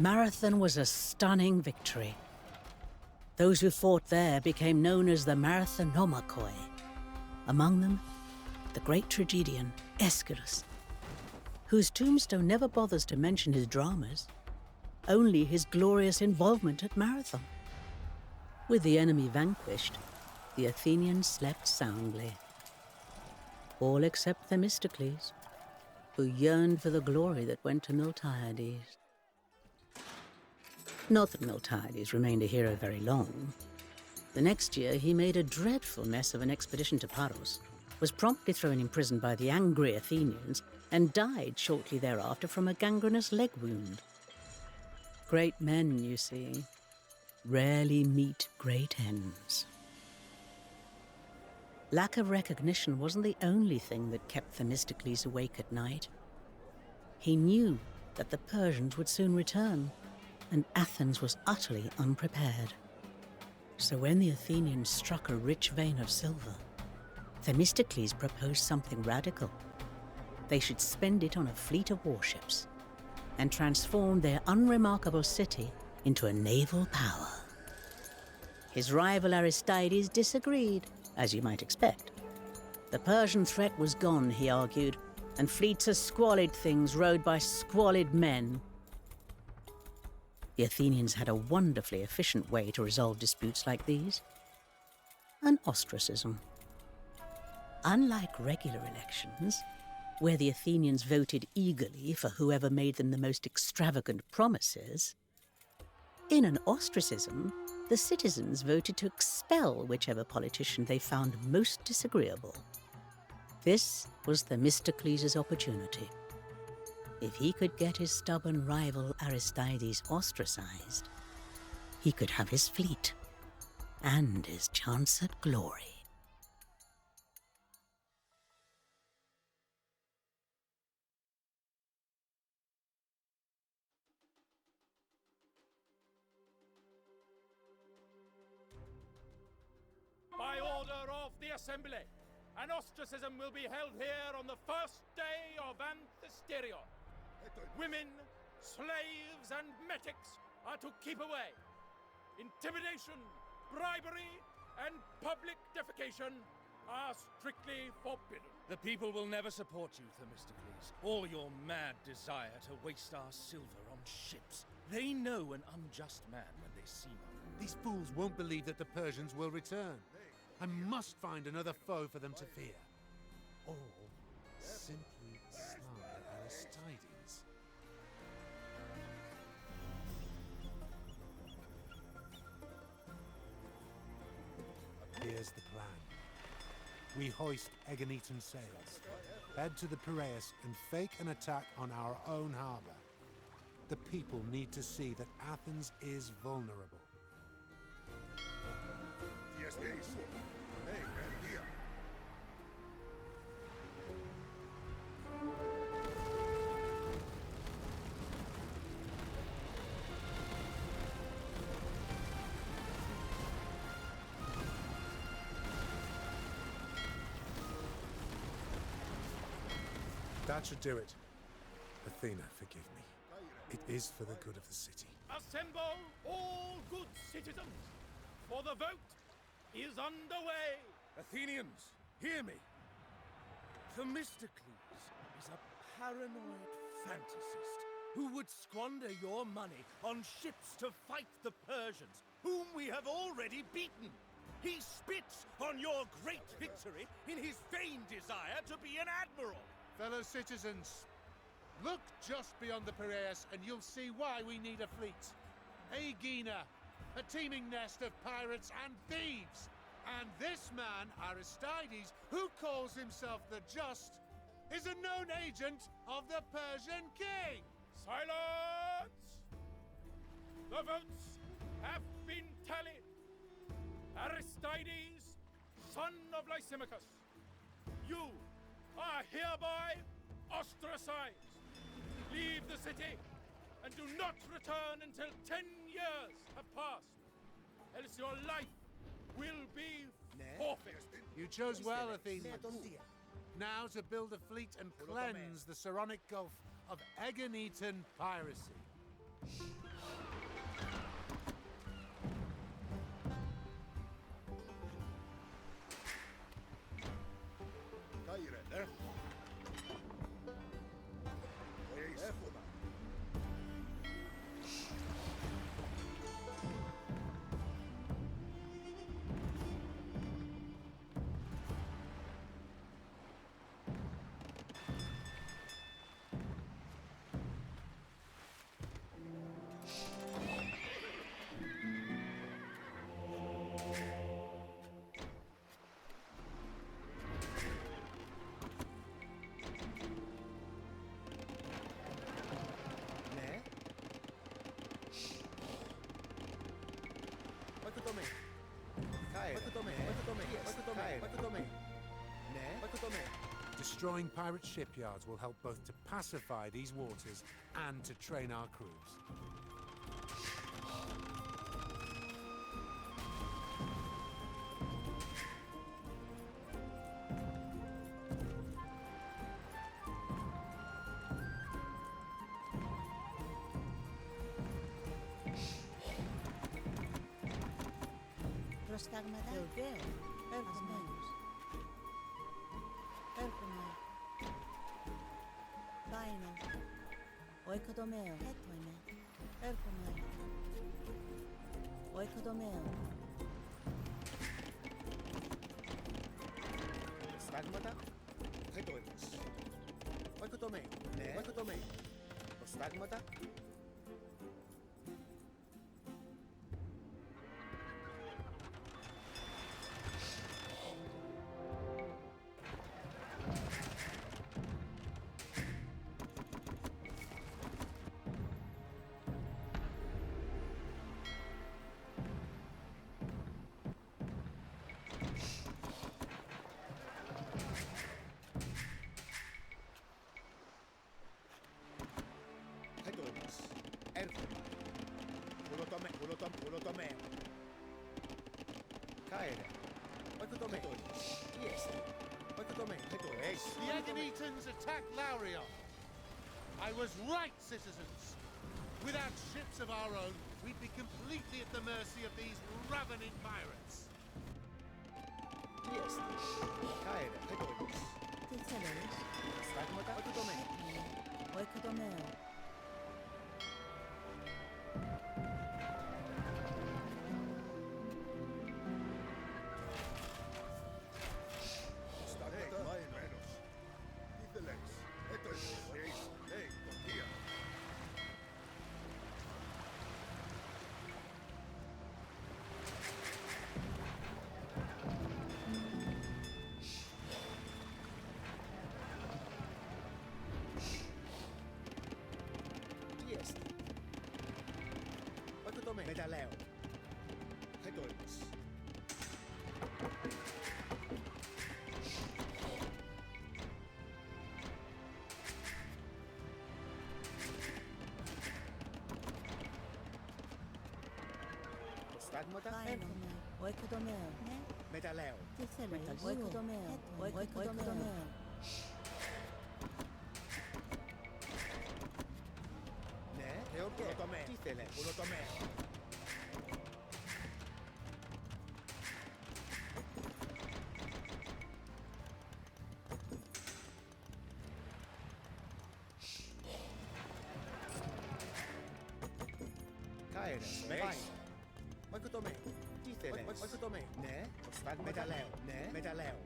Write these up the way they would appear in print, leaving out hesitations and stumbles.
Marathon was a stunning victory. Those who fought there became known as the Marathonomachoi. Among them, the great tragedian Aeschylus, whose tombstone never bothers to mention his dramas, only his glorious involvement at Marathon. With the enemy vanquished, the Athenians slept soundly. All except Themistocles, who yearned for the glory that went to Miltiades. Not that Miltiades remained a hero very long. The next year, he made a dreadful mess of an expedition to Paros, was promptly thrown in prison by the angry Athenians, and died shortly thereafter from a gangrenous leg wound. Great men, you see, rarely meet great ends. Lack of recognition wasn't the only thing that kept Themistocles awake at night. He knew that the Persians would soon return, and Athens was utterly unprepared. So when the Athenians struck a rich vein of silver, Themistocles proposed something radical. They should spend it on a fleet of warships and transform their unremarkable city into a naval power. His rival Aristides disagreed, as you might expect. The Persian threat was gone, he argued, and fleets are squalid things rowed by squalid men. The Athenians had a wonderfully efficient way to resolve disputes like these: an ostracism. Unlike regular elections, where the Athenians voted eagerly for whoever made them the most extravagant promises, in an ostracism, the citizens voted to expel whichever politician they found most disagreeable. This was Themistocles' opportunity. If he could get his stubborn rival Aristides ostracized, he could have his fleet and his chance at glory. By order of the Assembly, an ostracism will be held here on the first day of Anthesterion. Women, slaves, and metics are to keep away. Intimidation, bribery, and public defecation are strictly forbidden. The people will never support you, Themistocles, or your mad desire to waste our silver on ships. They know an unjust man when they see one. These fools won't believe that the Persians will return. I must find another foe for them to fear. Or simply slander Aristides. Here's the plan. We hoist Aeginetan sails, head to the Piraeus and fake an attack on our own harbour. The people need to see that Athens is vulnerable. That should do it. Athena, forgive me. It is for the good of the city. Assemble all good citizens, for the vote is underway. Athenians, hear me. Themistocles is a paranoid fantasist who would squander your money on ships to fight the Persians, whom we have already beaten. He spits on your great victory in his vain desire to be an admiral. Fellow citizens, look just beyond the Piraeus and you'll see why we need a fleet. Aegina, a teeming nest of pirates and thieves. And this man, Aristides, who calls himself the Just, is a known agent of the Persian king. Silence! The votes have been tallied. Aristides, son of Lysimachus, you are hereby ostracized. Leave the city and do not return until 10 years have passed, else your life will be forfeit. You chose well, Athenians. Now to build a fleet and cleanse the Saronic Gulf of Aeginetan piracy. Destroying pirate shipyards will help both to pacify these waters and to train our crews. Προστάγματα. Έρχομαι. Έρχομαι. Πάινο. Ο οικοδομέο. Έτοιμαι. Έρχομαι. Ο οικοδομέο. Προστάγματα. Έτοιμες. Ο οικοδομέο. Ναι. Ο οικοδομέο. Προστάγματα. Έρχομαι. Ουλοτομέο. Κάερε. Ο οικοδομέο. Τι έστε. Ο οικοδομέο. The Eginetans attack Laurion. I was right, citizens. Without ships of our own, we'd be completely at the mercy of these ravening pirates. Τι έστε. Κάερε. Τι θέλεις. Προστάγματα. Ο οικοδομέο. Ο οικοδομέο. Μεταλλέο. Έτοιμες. Προστάγματα. Έρχομαι. Ο οικοδομέο. Ναι. Μεταλλέο. Τι θέλεις. Ο οικοδομέο. Ο οικοδομέο. Ναι. Ουλοτομέο. Τι θέλεις. Ουλοτομέο. Κάερε. Ο οικοδομέο. Τι θέλεις. Ο οικοδομέο. Ναι. Προστάγματα. Μεταλλέο. Ναι. Μεταλλέο.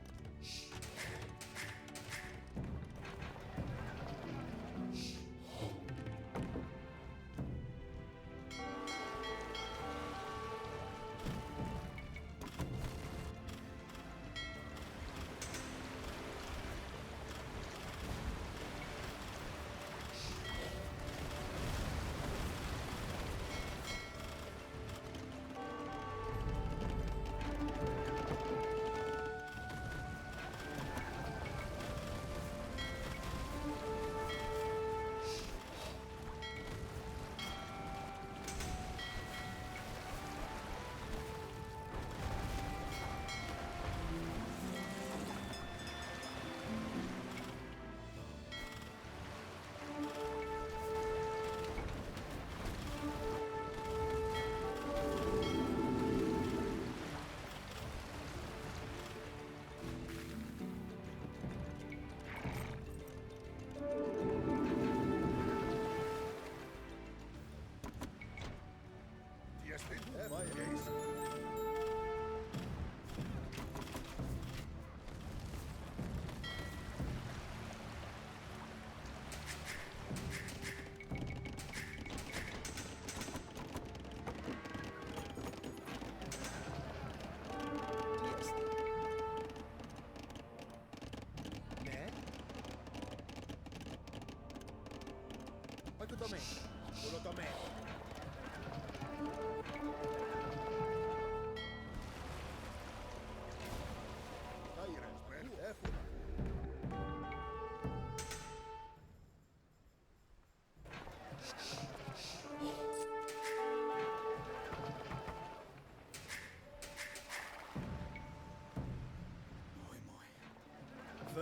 Ουλοτομέο.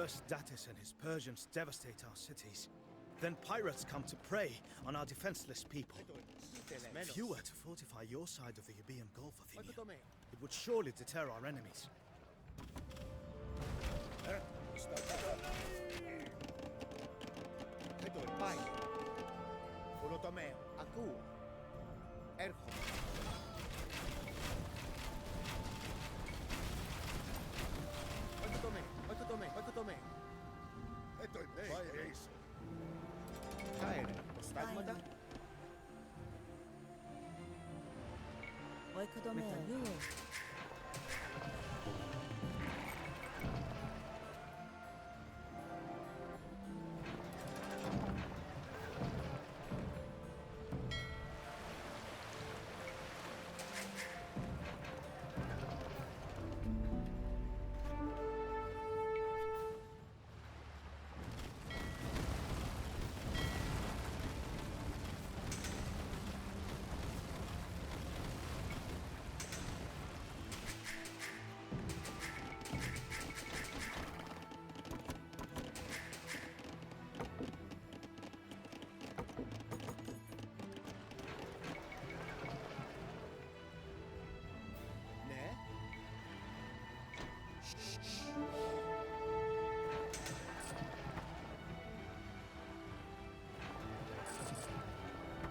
First Datis and his Persians devastate our cities. Then pirates come to prey on our defenseless people. If you were to fortify your side of the Euboean Gulf, Athenia, it would surely deter our enemies.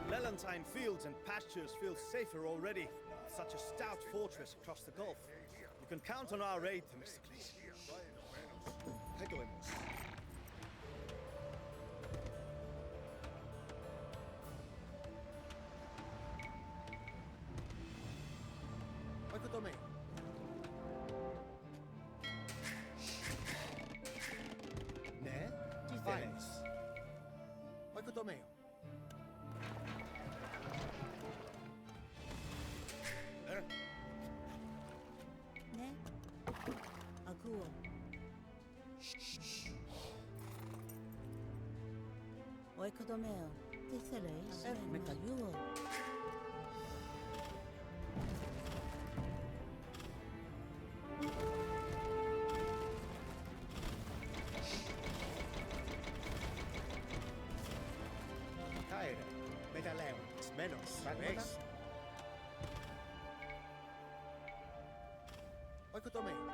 Lelantine fields and pastures feel safer already. With such a stout fortress across the Gulf. You can count on our aid, Themistocles. Oikodomeo, Titheles, Metayuo. Caere, Medaleo, menos, Rex. Oikodomeo.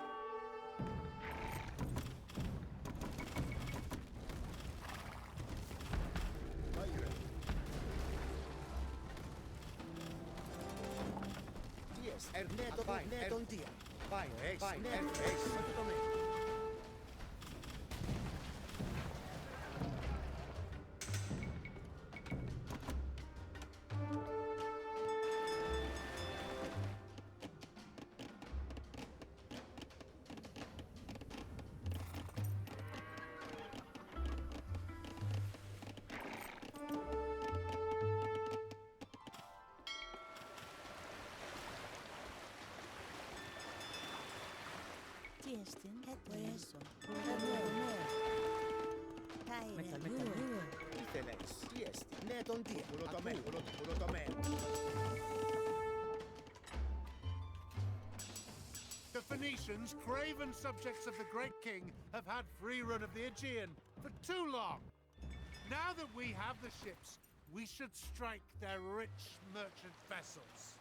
Neton dia. Fine, fine, Tiestin, eso. Neton dia. The Phoenicians, craven subjects of the Great King, have had free run of the Aegean for too long. Now that we have the ships, we should strike their rich merchant vessels.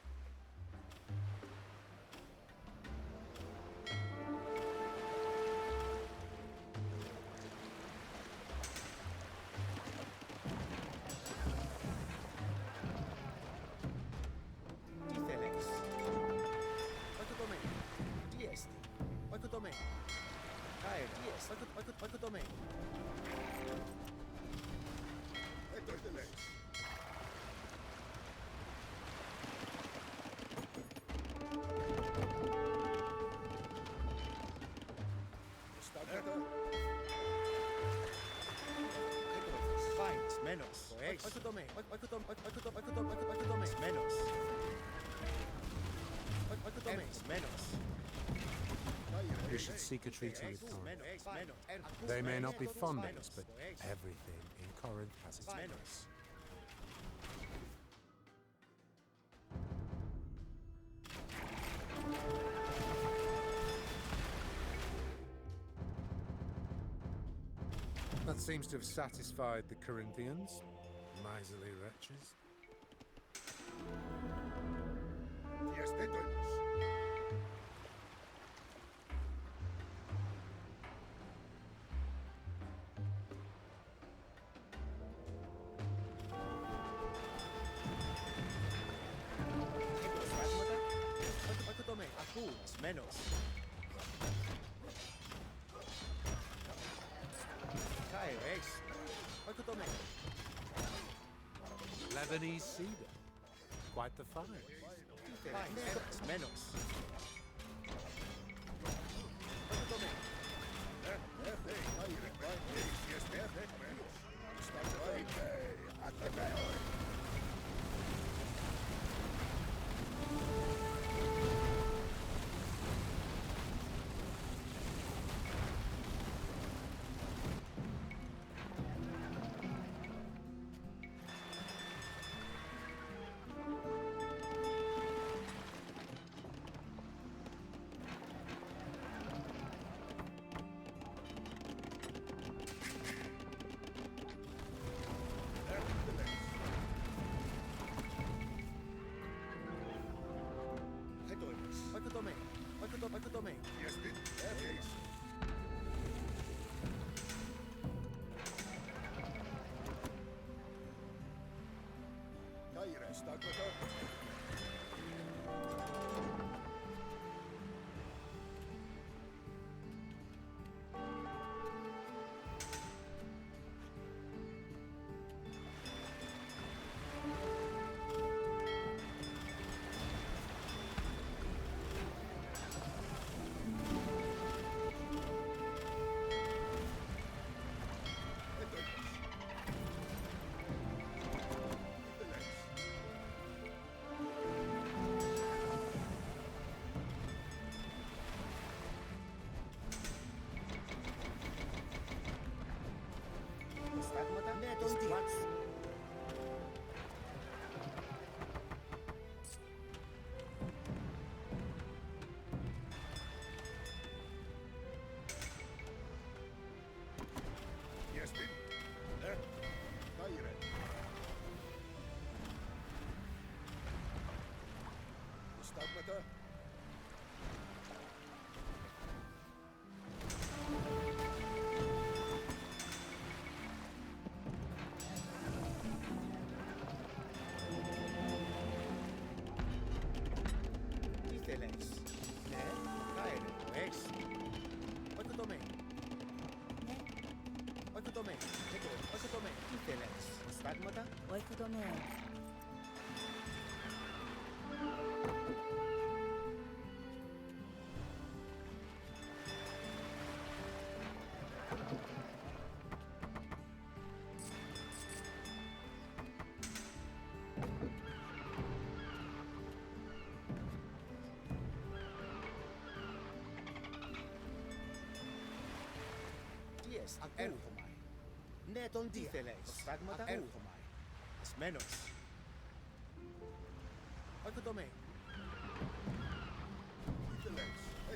We should seek a treaty with Corinth. They may not be fond of us, but everything in Corinth has its price. That seems to have satisfied the Corinthians. Miserly wretches. Yes, they do. Menos. Lebanese cedar. Quite the find. Menos. Έρχομαι. Ναι, τον τι θέλεις. Στάγματα έρχομαι. Εσμένος. Όχι το με. Τι θέλεις.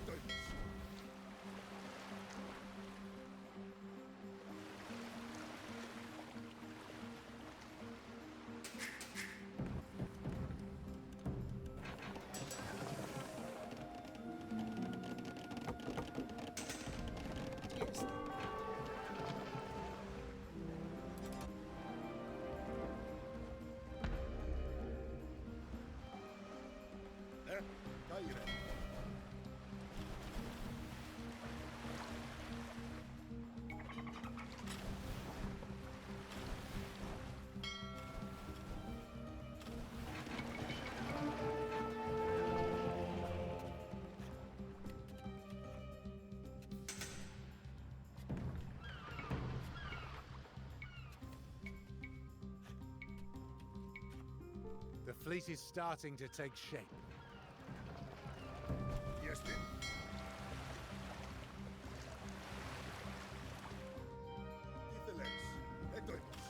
Το είπες. The fleet is starting to take shape. Yes, then. Τι θέλεις. Το είπες.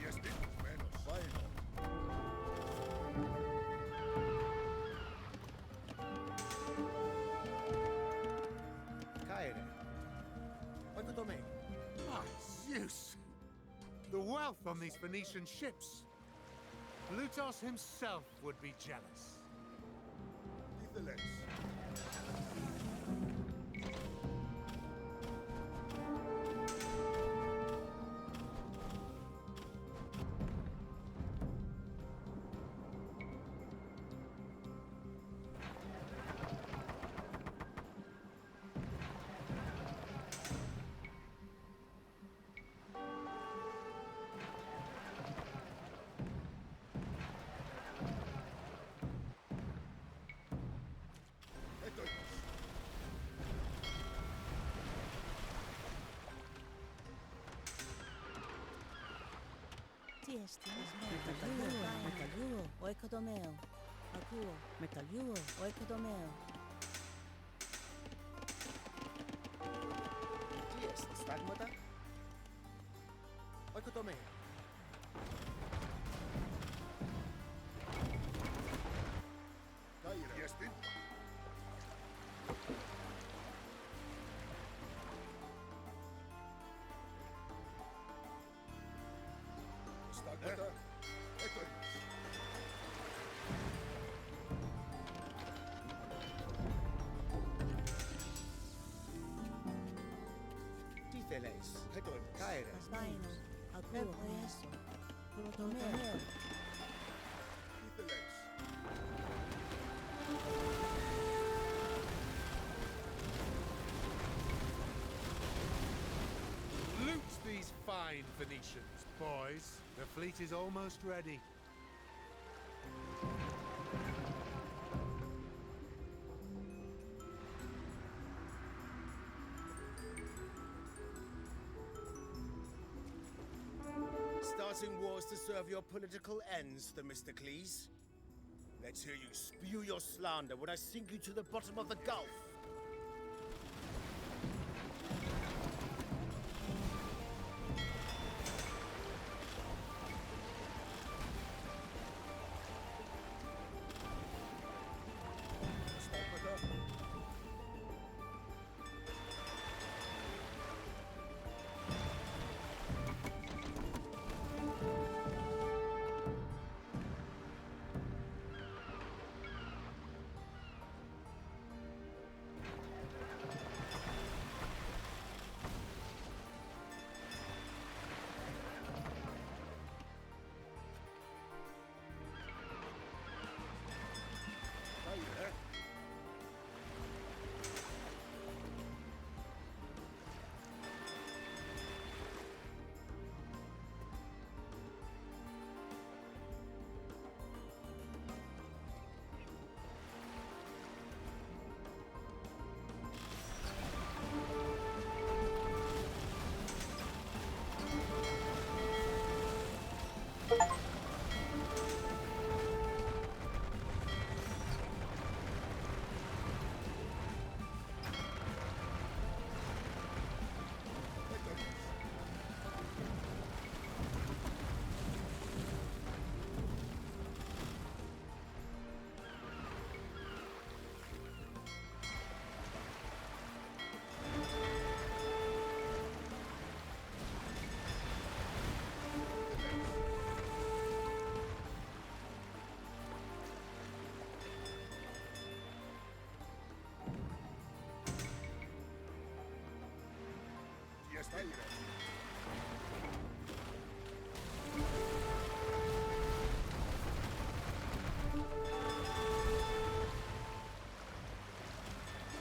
Yes, menos. Bueno. Caere. Oiko tome. My Zeus! The wealth on these Phoenician ships. Plutos himself would be jealous. Díceles. Metaluro, oikodomeo. Akuo, metaluro, oikodomeo. Dies, stagmata. Oiko tome. Caere. Yes, Stagmata. Etoimas. Díceles. Etoimas. Caere. Asbaino, akuo, oeso. Protomeo. Díceles. Loot these fine Phoenicians, boys. The fleet is almost ready. Starting wars to serve your political ends, Themistocles. Let's hear you spew your slander when I sink you to the bottom of the gulf.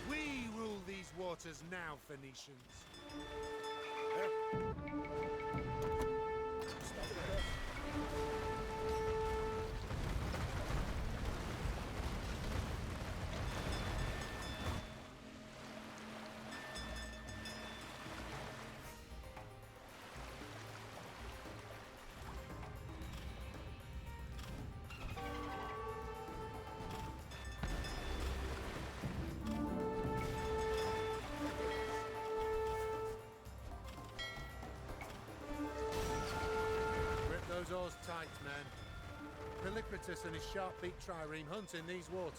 We rule these waters now, Phoenicians. Pause tight, men. Polycratus and his sharp-beaked trireme hunt in these waters.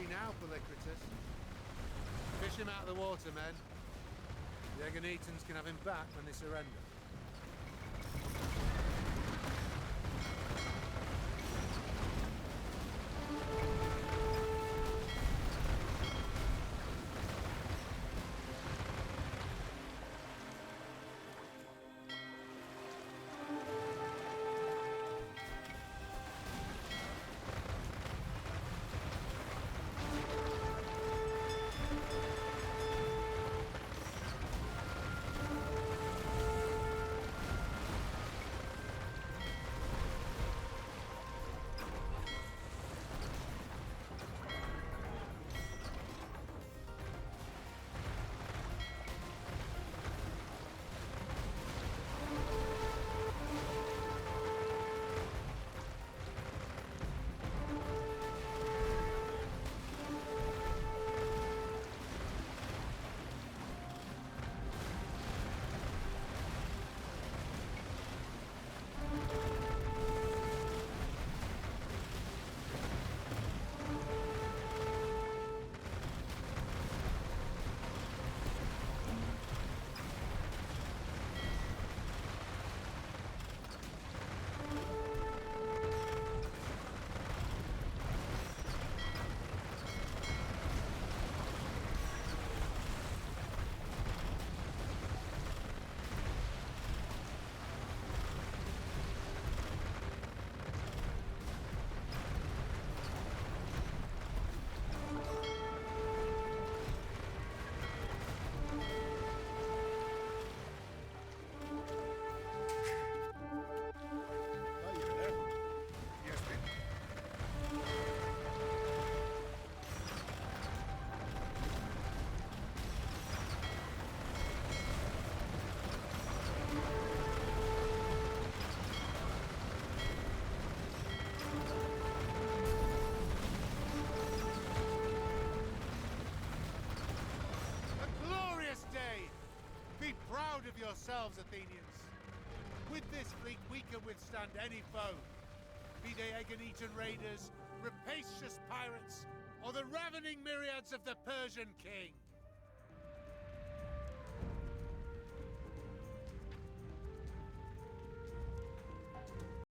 Now, Polycratus. Fish him out of the water, men. The Egonetans can have him back when they surrender. Of yourselves, Athenians. With this fleet we can withstand any foe, be they Egonetan raiders, rapacious pirates, or the ravening myriads of the Persian king.